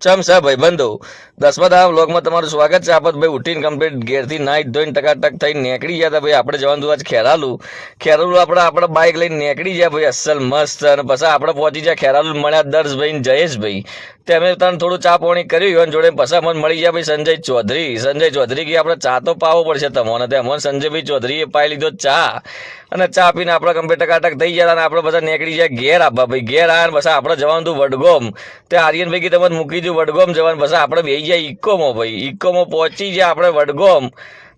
ચમ સા ભાઈબંધો 10મા વ્લોગમાં તમારું સ્વાગત છે. ભાઈ ઉઠીને કમ્પ્લીટ ઘેરથી નાઈ ધોઈને ટકાટક થઈને નીકળી ગયા હતા. ભાઈ આપણે જવાનું આજ ખેરાલુ આપણે બાઇક લઈને નીકળી ગયા ભાઈ, અસલ મસ્ત. અને પછી આપણે પહોંચી ગયા ખેરાલુ, મળ્યા દર્શભાઈ ને જયેશભાઈ. તમે તને થોડું ચા પાણી કર્યું અને જોડે પછી મને મળી ગયા ભાઈ સંજય ચૌધરી કે આપણે ચા તો પાવો પડશે તમને. તે અમને સંજયભાઈ ચૌધરીએ પાઈ લીધો ચા, અને ચા પીને આપણે કમ્પ્લીટ ટકાટક થઈ ગયા. અને આપણે બધા નીકળી ગયા ઘેર આવવા. ભાઈ ઘેર આવ્યા ને પછી આપણે જવાનું હતું વડગોમ. તે આર્યનભાઈ કે તમને મૂકી દઉં વડગોમ જવાનું. પછી આપણે બેસી ગયા ઇકોમાં. ભાઈ ઇકોમાં પહોંચી ગયા આપણે વડગોમ,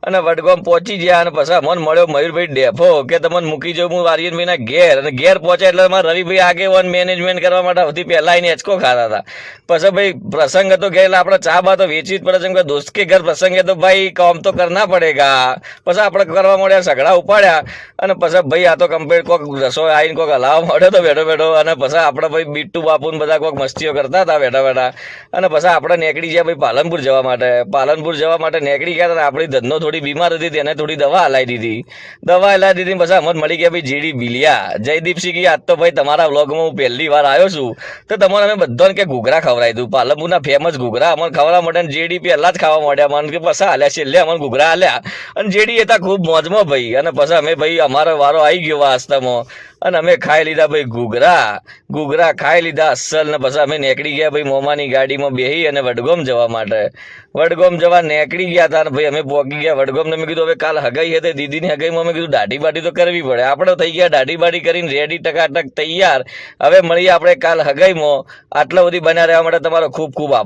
અને વડગોમ પહોંચી ગયા. અને પછી મને મળ્યો મયુરભાઈ ડેફો કે તમને મૂકી જાઉં હું આર્યનભાઈના ઘેર. અને ઘેર પહોંચ્યા એટલે મારા રવિભાઈ આગેવાન મેનેજમેન્ટ કરવા માટે સૌથી પહેલા આવીને હેચકો ખાતા હતા. પછી ભાઈ પ્રસંગ હતો ઘેર એટલે આપણે ચા બા તો વેચવી જ પડે છે. દોસ્ત કે ઘર પ્રસંગ તો ભાઈ કામ તો કરના પડેગા. પછી આપણે કરવા મળ્યા, સગડા ઉપાડ્યા. અને પછી ભાઈ આ તો કમ્પ્લીટ કોઈક રસોઈ આવીને કોઈક હલાવવા મળ્યો તો બેઠો. અને પછી આપણે ભાઈ બીટુ બાપુ ને બધા કોઈક મસ્તીઓ કરતા હતા બેઠા. અને પછી આપણે નીકળી ગયા ભાઈ પાલનપુર જવા માટે નીકળી ગયા. અને આપણી ધનનો થોડી બીમાર હતી, તેને થોડી દવા હલાવી દીધી. પછી અમને મળી ગયા ભાઈ જીડી બિલિયા. જયદીપસિંહ કી આજ તો ભાઈ તમારા વ્લોગમાં હું પહેલી વાર આવ્યો છું, તો તમારે અમે બધાને કે ઘૂઘરા ખવડાવી દઉં. પાલનપુરના ફેમસ ઘૂઘરા અમને ખવડાવવા માટે જેડી પહેલા જ ખાવા માંડ્યા. મને કે પછી હાલ્યા છેલ્લે અમને ઘૂઘરા હાલ્યા. અને જેડી હતા ખૂબ મોજમાં ભાઈ. અને પછી અમે ભાઈ અમારો વારો આવી ગયો વાસ્તામાં, અને અમે ખાઈ લીધા ભાઈ ઘૂઘરા ખાઈ લીધા અસલ. ને પછી અમે નીકળી ગયા ભાઈ મોમાની ગાડીમાં બેસી અને વડગોમ જવા નીકળી ગયા હતા. ભાઈ અમે પહોંચી ગયા વડગોમ. ને મેં કીધું હવે કાલ હગાઈ હતી દીદીની હગાઈમાં, મેં કીધું દાઢી બાઢી તો કરવી પડે. આપણે થઈ ગયા દાઢી બાઢી કરીને રેડી ટકાટક તૈયાર. હવે મળીએ આપણે કાલ હગાઈમાં. આટલા બધી બન્યા રહેવા માટે તમારો ખૂબ ખૂબ આભાર.